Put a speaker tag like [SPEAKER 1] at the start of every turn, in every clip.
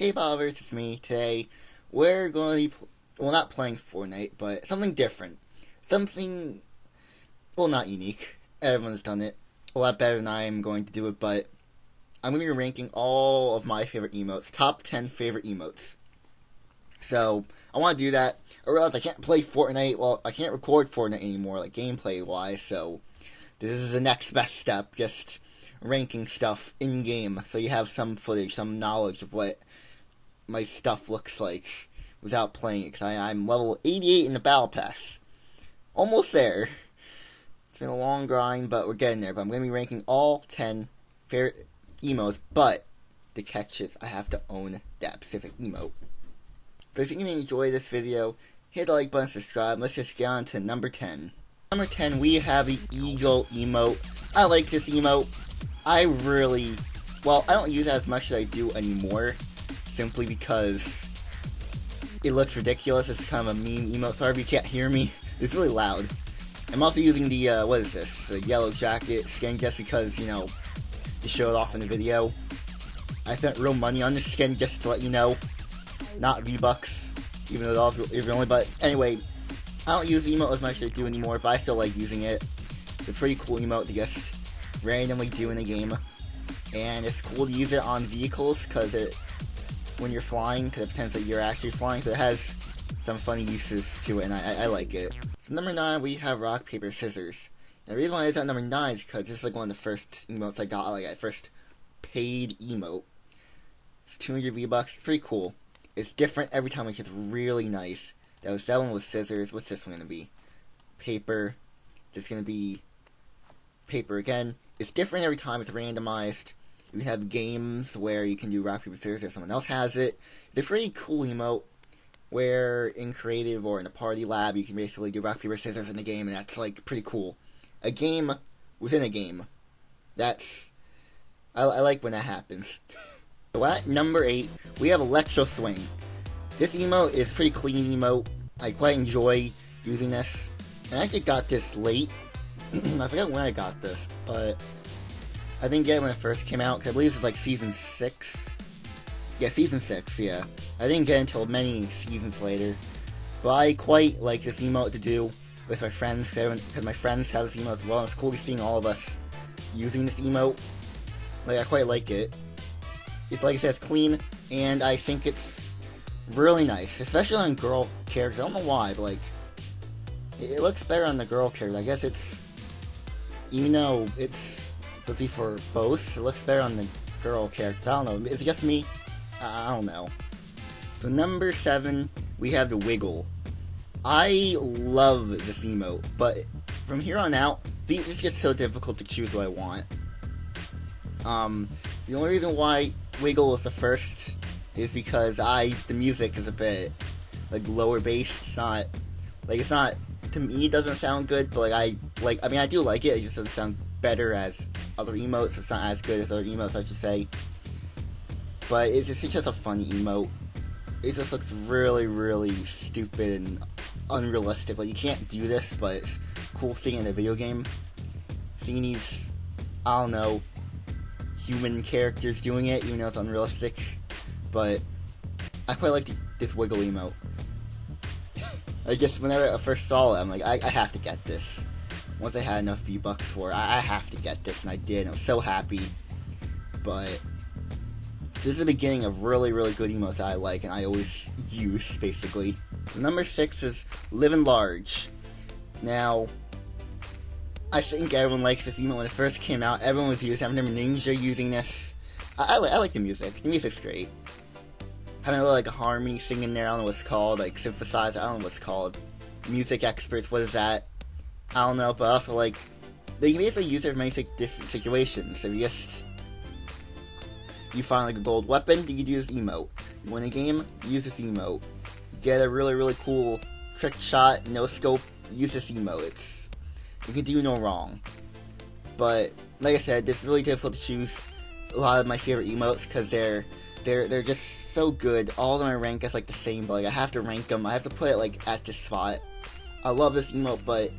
[SPEAKER 1] Hey Bobbers, it's me. Today, we're going to be, well, not playing Fortnite, but something different. Something, well, not unique. Everyone's done it a lot better than I am going to do it, but I'm going to be ranking all of my favorite emotes, top 10 favorite emotes. So, I want to do that. I realize I can't play Fortnite, well, I can't record Fortnite anymore, like, gameplay-wise, so this is the next best step, just ranking stuff in-game, so you have some footage, some knowledge of what my stuff looks like without playing it, because I'm level 88 in the Battle Pass. Almost there. It's been a long grind, but we're getting there. But I'm going to be ranking all 10 favorite emotes, but the catch is I have to own that specific emote. So if you're going to enjoy this video, hit the like button, subscribe. Let's just get on to number 10. Number 10, we have the Eagle emote. I like this emote. I don't use it as much as I do anymore, simply because it looks ridiculous. It's kind of a meme emote. Sorry if you can't hear me. It's really loud. I'm also using the, the yellow jacket skin just because, to show it off in the video. I spent real money on this skin just to let you know. Not V-Bucks, even though that was only, but anyway, I don't use the emote as much as I do anymore, but I still like using it. It's a pretty cool emote to just randomly do in a game. And it's cool to use it on vehicles, because when you're flying, because it pretends that you're actually flying, so it has some funny uses to it, and I like it. So number 9, we have rock, paper, scissors. And the reason why it's at number 9 is because this is like one of the first emotes I got, like first paid emote. It's 200 V-Bucks, pretty cool. It's different every time, which is really nice. That one was scissors. What's this one gonna be? Paper. It's gonna be paper again. It's different every time, it's randomized. You can have games where you can do rock, paper, scissors if someone else has it. It's a pretty cool emote where in creative or in a party lab you can basically do rock, paper, scissors in the game, and that's like pretty cool. A game within a game. I like when that happens. So at number 8, we have Electro Swing. This emote is pretty clean emote. I quite enjoy using this. And I actually got this late. I forgot when I got this, but I didn't get it when it first came out, because I believe this is like Season 6. Yeah, Season 6, yeah. I didn't get it until many seasons later. But I quite like this emote to do with my friends, because my friends have this emote as well, and it's cool seeing all of us using this emote. Like, I quite like it. It's, like I said, it's clean, and I think it's really nice, especially on girl characters. I don't know why, but, like, it looks better on the girl character. I guess it's, even though it's supposed to be for both, it looks better on the girl characters. I don't know. Is it just me? I don't know. So number 7, we have the Wiggle. I love this emote, but from here on out, this gets so difficult to choose what I want. The only reason why Wiggle was the first is because the music is a bit, like, lower bass. It's not, to me, it doesn't sound good, but, I do like it just doesn't sound better as other emotes. It's not as good as other emotes, I should say. But it's just a funny emote. It just looks really, really stupid and unrealistic. Like, you can't do this, but it's a cool thing in a video game. Seeing these, I don't know, human characters doing it, even though it's unrealistic. But I quite like this Wiggle emote. I guess whenever I first saw it, I'm like, I have to get this. Once I had enough V-Bucks for it, I have to get this, and I did, and I was so happy. But this is the beginning of really, really good emotes that I like, and I always use, basically. So number 6 is Living Large. Now, I think everyone likes this emote. When it first came out, everyone was using it. I remember Ninja using this. I like the music. The music's great. Having a little, like, a harmony singing there, I don't know what it's called, like, synthesizer, I don't know what it's called. Music experts, what is that? I don't know, but also, like, they can basically use it for many different situations. So you find, like, a gold weapon, you can do this emote. You win a game, use this emote. You get a really, really cool trick shot, no scope, use this emote. You can do no wrong. But, like I said, this is really difficult to choose a lot of my favorite emotes, because they're just so good. All of them I rank as, like, the same, but, like, I have to rank them. I have to put it, like, at this spot. I love this emote, but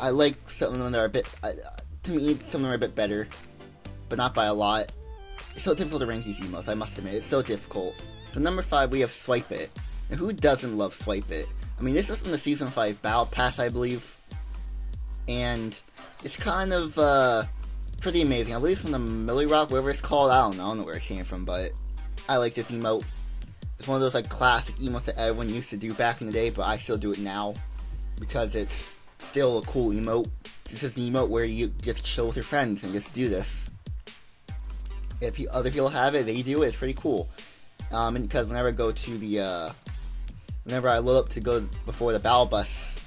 [SPEAKER 1] I like some of them that are a bit, to me, some of them are a bit better, but not by a lot. It's so difficult to rank these emotes, I must admit. It's so difficult. So number 5, we have Swipe It. And who doesn't love Swipe It? I mean, this was from the Season 5 Battle Pass, I believe. And it's kind of, pretty amazing. I believe it's from the Millie Rock, whatever it's called. I don't know where it came from, but I like this emote. It's one of those, like, classic emotes that everyone used to do back in the day, but I still do it now. Because it's still a cool emote. This is an emote where you just chill with your friends and just do this. If other people have it, they do it, it's pretty cool. And because whenever I go to the, whenever I load up to go before the battle bus,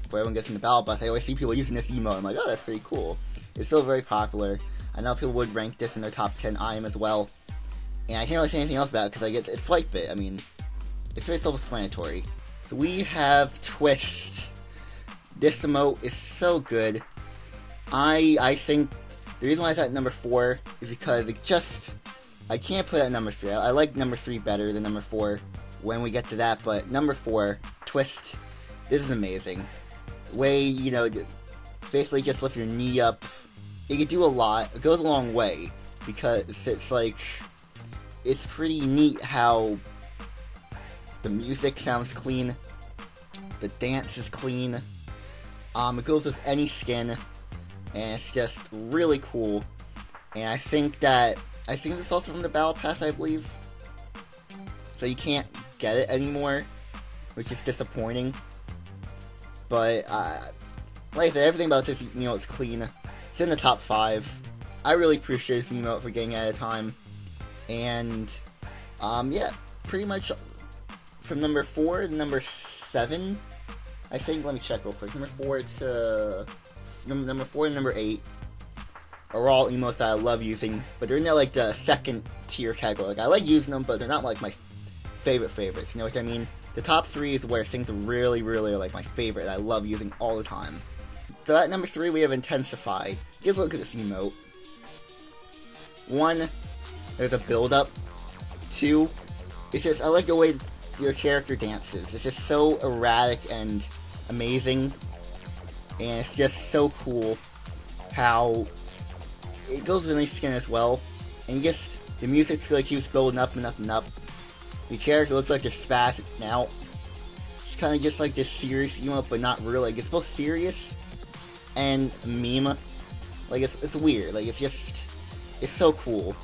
[SPEAKER 1] before everyone gets in the battle bus, I always see people using this emote. I'm like, oh, that's pretty cool. It's still very popular. I know people would rank this in their top 10. I am as well. And I can't really say anything else about it because I get to Swipe It. I mean, it's very self-explanatory. So we have Twist. This emote is so good. I think the reason why it's at number 4 is because it just, I can't put it at number 3. I like number 3 better than number 4 when we get to that, but number 4, Twist, this is amazing. Way, you know, basically just lift your knee up. It can do a lot. It goes a long way because it's like, it's pretty neat how the music sounds clean, the dance is clean, it goes with any skin, and it's just really cool. And I think it's also from the Battle Pass, I believe. So you can't get it anymore, which is disappointing. But, like I said, everything about this emote is clean. It's in the top 5. I really appreciate this emote for getting it at a time. And, yeah, pretty much from number 4 to number 7, I think, let me check real quick. Number 4 to number 4 and number 8 are all emotes that I love using, but they're in like the second tier category. Like, I like using them, but they're not like my favorites, you know what I mean? The top 3 is where things really, really are like my favorite that I love using all the time. So at number 3 we have Intensify. Just look at this emote. 1, there's a build-up. 2, it's just, I like the way your character dances. It's just so erratic and amazing, and it's just so cool how it goes with any skin as well, and just the music's like keeps building up and up and up. The character looks like they're spazzing out. It's kind of just like this serious emote, but not really. Like, it's both serious and meme. Like, it's weird. Like, it's so cool.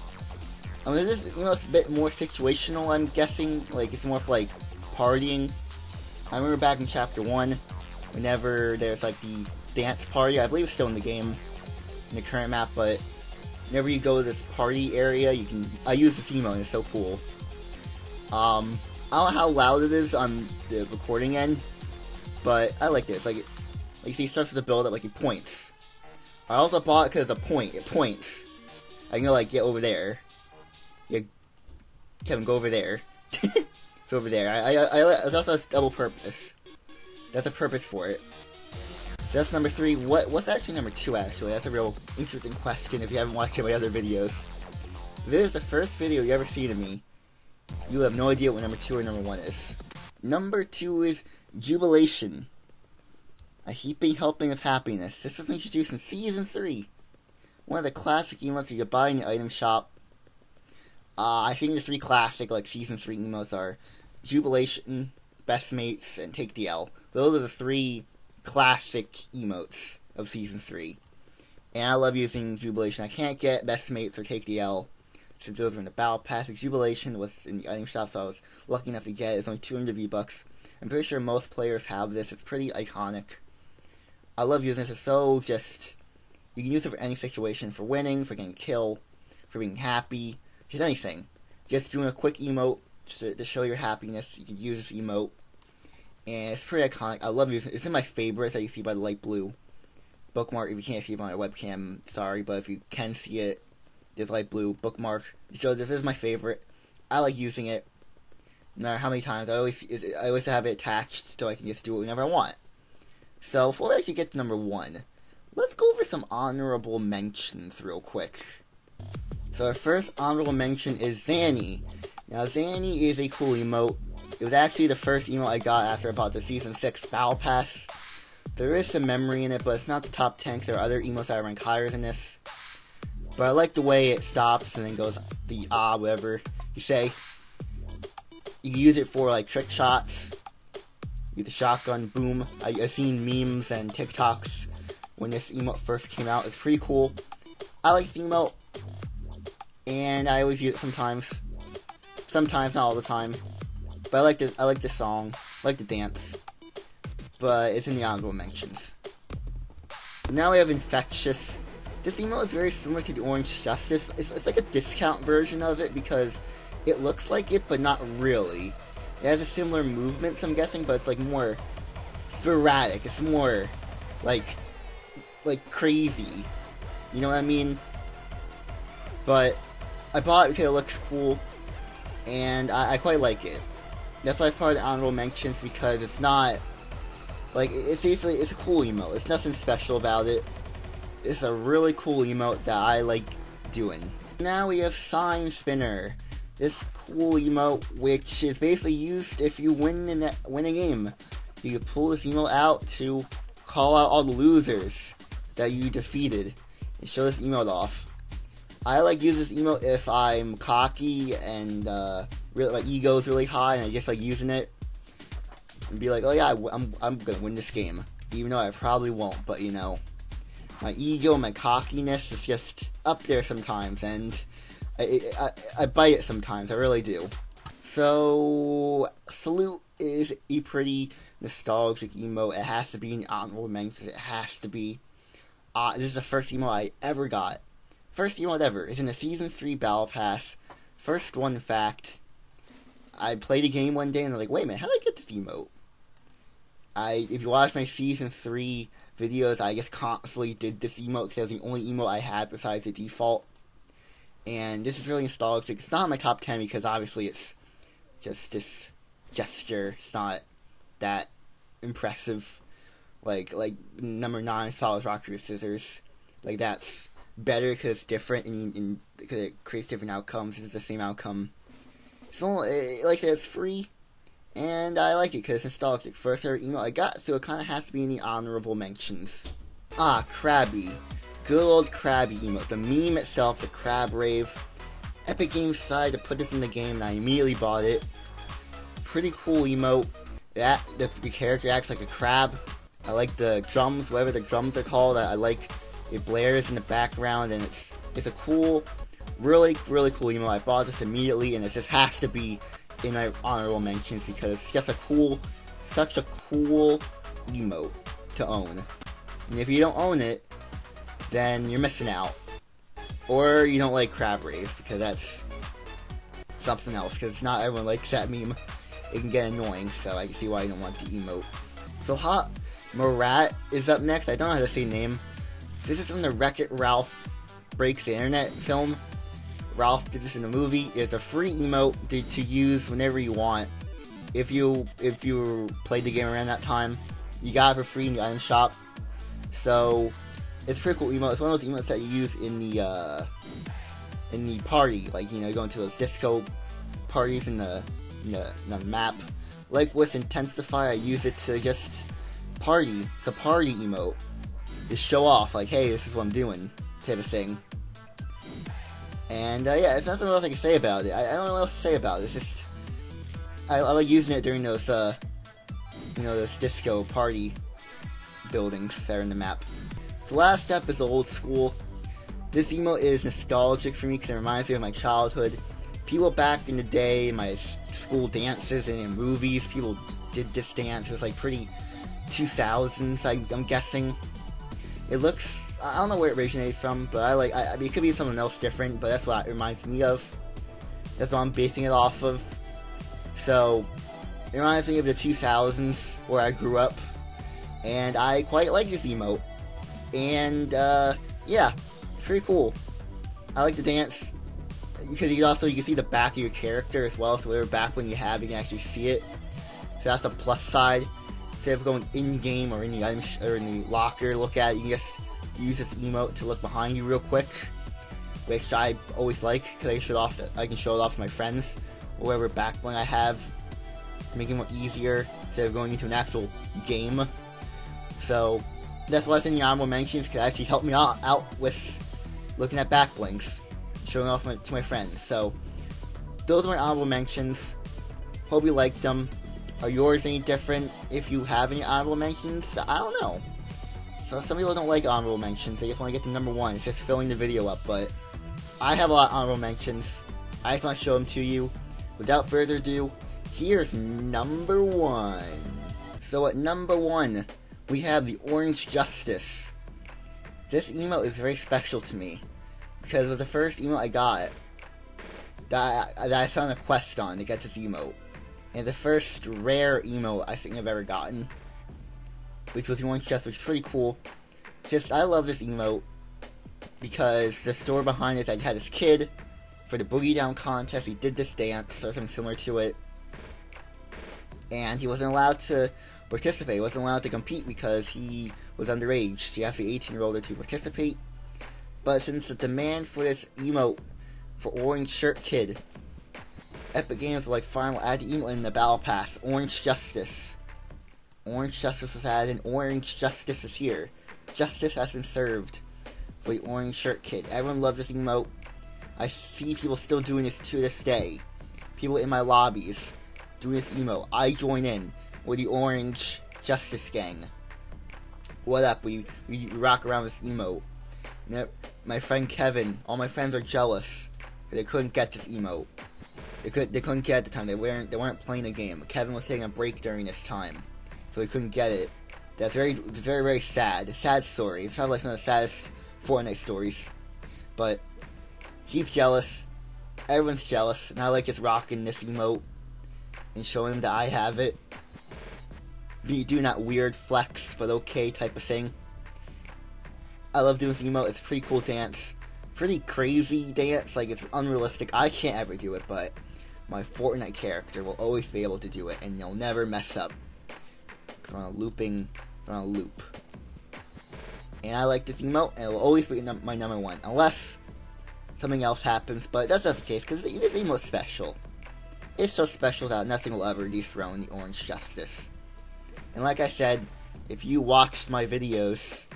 [SPEAKER 1] I mean, this is, it's a bit more situational, I'm guessing. Like, it's more for, like, partying. I remember back in Chapter 1, whenever there's, like, the dance party, I believe it's still in the game, in the current map, but whenever you go to this party area, I use this emote, and it's so cool. I don't know how loud it is on the recording end, but I like this. Like you see, it starts with the build up, like, it points. I also bought it because it's a point. It points. I can go, like, get over there. Yeah, Kevin, go over there. It's over there. It also has double purpose. That's a purpose for it. So that's number 3. What's actually number 2, actually? That's a real interesting question if you haven't watched any of my other videos. If this is the first video you ever see of me, you have no idea what number 2 or number 1 is. Number 2 is Jubilation. A heaping helping of happiness. This was introduced in Season 3. One of the classic emotes you could buy in the item shop. I think the 3 classic, like, Season 3 emotes are Jubilation, Best Mates, and Take the L. Those are the 3 classic emotes of Season 3. And I love using Jubilation. I can't get Best Mates or Take the L, since those were in the Battle Pass. Jubilation was in the item shop, so I was lucky enough to get it. It's only 200 V-Bucks. I'm pretty sure most players have this. It's pretty iconic. I love using this. It's so just, you can use it for any situation, for winning, for getting a kill, for being happy, just anything. Just doing a quick emote to show your happiness. You can use this emote, and it's pretty iconic. I love using it. It's in my favorites that you see by the light blue bookmark. If you can't see it on my webcam, sorry, but if you can see it, there's light blue bookmark. So this is my favorite. I like using it. No matter how many times, I always have it attached so I can just do it whenever I want. So before we actually get to number 1, let's go over some honorable mentions real quick. So our first honorable mention is Zanny. Now Zanny is a cool emote. It was actually the first emote I got after I bought the Season 6 Battle Pass. There is some memory in it, but it's not the top 10 because there are other emotes that rank higher than this. But I like the way it stops and then goes the whatever you say. You can use it for like trick shots. Use the shotgun, boom. I've seen memes and TikToks when this emote first came out. It's pretty cool. I like the emote, and I always use it sometimes. Sometimes, not all the time. But I like the song, I like the dance. But it's in the honorable mentions. Now we have Infectious. This emote is very similar to the Orange Justice. It's like a discount version of it because it looks like it, but not really. It has a similar movements, I'm guessing, but it's like more sporadic. It's more like crazy. You know what I mean? But I bought it because it looks cool, and I quite like it. That's why it's part of the honorable mentions, because it's not like it's a cool emote. It's nothing special about it. It's a really cool emote that I like doing. Now we have Sign Spinner. This cool emote, which is basically used if you win a game. You can pull this emote out to call out all the losers that you defeated and show this emote off. I like use this emote if I'm cocky and really, my ego is really high and I just like using it and be like, oh yeah, I'm gonna win this game, even though I probably won't. But you know, my ego and my cockiness is just up there sometimes, and I bite it sometimes. I really do. So Salute is a pretty nostalgic emote. It has to be in the honorable mentions. It has to be. This is the first emote I ever got. First emote ever. It's in the Season 3 Battle Pass. First one, in fact. I played a game one day and I'm like, wait a minute, how did I get this emote? If you watch my Season 3 videos, I just constantly did this emote because it was the only emote I had besides the default. And this is really nostalgic. It's not in my top 10 because obviously it's just this gesture. It's not that impressive. Like number 9, Solid Rock, Paper, Scissors. Like, that's better because it's different and because it creates different outcomes. It's the same outcome. So, like I said, it's free, and I like it because it's nostalgic. First ever emote I got, so it kind of has to be in the honorable mentions. Krabby. Good old Krabby emote. The meme itself, the crab rave. Epic Games decided to put this in the game, and I immediately bought it. Pretty cool emote. The character acts like a crab. I like the drums, whatever the drums are called. I like it blares in the background, and it's a cool, really cool emote. I bought this immediately, and it just has to be in my honorable mentions because it's just such a cool emote to own. And if you don't own it, then you're missing out. Or you don't like Crab Rave, because that's something else, because not everyone likes that meme. It can get annoying, so I can see why you don't want the emote. So Hot Marat is up next. I don't know how to say name. This is from the Wreck-It Ralph Breaks the Internet film. Ralph did this in the movie. It's a free emote to use whenever you want. If you played the game around that time, you got it for free in the item shop. So it's a pretty cool emote. It's one of those emotes that you use in the party, like, you know, you go into those disco parties in the map. Like with Intensify, I use it to just party. It's a party emote. Just show off, like, hey, this is what I'm doing, type of thing. And yeah, there's nothing else I can say about it. I don't know what else to say about it. It's just I like using it during those those disco party buildings that are in the map. The last step is old school. This emote is nostalgic for me because it reminds me of my childhood. People back in the day, my school dances and in movies, people did this dance. It was like pretty 2000s, I'm guessing. It looks, I don't know where it originated from, but I mean, it could be something else different, but that's what it reminds me of. That's what I'm basing it off of. So, it reminds me of the 2000s, where I grew up, and I quite like this emote. And, yeah, it's pretty cool. I like the dance, because you can see the back of your character as well, so whatever back bling you have, you can actually see it. So that's a plus side. Instead of going in-game or in the item or in the locker, look at it, you can just use this emote to look behind you real quick, which I always like, because I can show it off to my friends, or whatever back bling I have, make it more easier, instead of going into an actual game. So, that's why it's in the honorable mentions, because it actually helped me out with looking at back blinks, showing off to my friends. So, those are my honorable mentions. Hope you liked them. Are yours any different? If you have any honorable mentions, I don't know. So some people don't like honorable mentions, they just want to get to number 1, it's just filling the video up, but I have a lot of honorable mentions. I just want to show them to you. Without further ado, here's number 1. So at number 1, we have the Orange Justice. This emote is very special to me, because it was the first emote I got that I saw on a quest on to get this emote. And the first rare emote I think I've ever gotten, which was the Orange Justice, which is pretty cool. Just, I love this emote, because the story behind it is that you had this kid, for the Boogie Down contest, he did this dance, or something similar to it, and he wasn't allowed to participate, he wasn't allowed to compete because he was underage, so you have to be 18-year-old to participate. But since the demand for this emote, for Orange Shirt Kid, Epic Games were like, fine, we'll add the emote in the Battle Pass, Orange Justice. Orange Justice was added, and Orange Justice is here. Justice has been served for the Orange Shirt Kid. Everyone loves this emote. I see people still doing this to this day. People in my lobbies doing this emote. I join in with the Orange Justice gang. What up? We rock around this emote. You know, my friend Kevin, all my friends are jealous that they couldn't get this emote. They couldn't get it at the time. They weren't playing the game. Kevin was taking a break during this time, so he couldn't get it. That's very, very sad. A sad story. It's probably like some of the saddest Fortnite stories. But he's jealous. Everyone's jealous. And I like just rocking this emote and showing them that I have it. Me doing that weird flex, but okay type of thing. I love doing this emote. It's a pretty cool dance. Pretty crazy dance. Like, it's unrealistic. I can't ever do it, but my Fortnite character will always be able to do it, and you'll never mess up. Because I'm on a loop. And I like this emote, and it will always be my number 1. Unless something else happens, but that's not the case, because this emote's special. It's so special that nothing will ever dethrone the Orange Justice. And like I said, if you watched my videos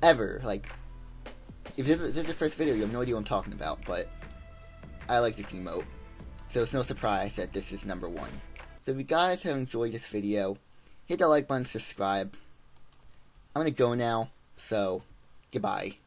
[SPEAKER 1] ever, like, if this is the first video, you have no idea what I'm talking about, but I like this emote. So it's no surprise that this is number 1. So if you guys have enjoyed this video, hit that like button, subscribe. I'm gonna go now, so goodbye.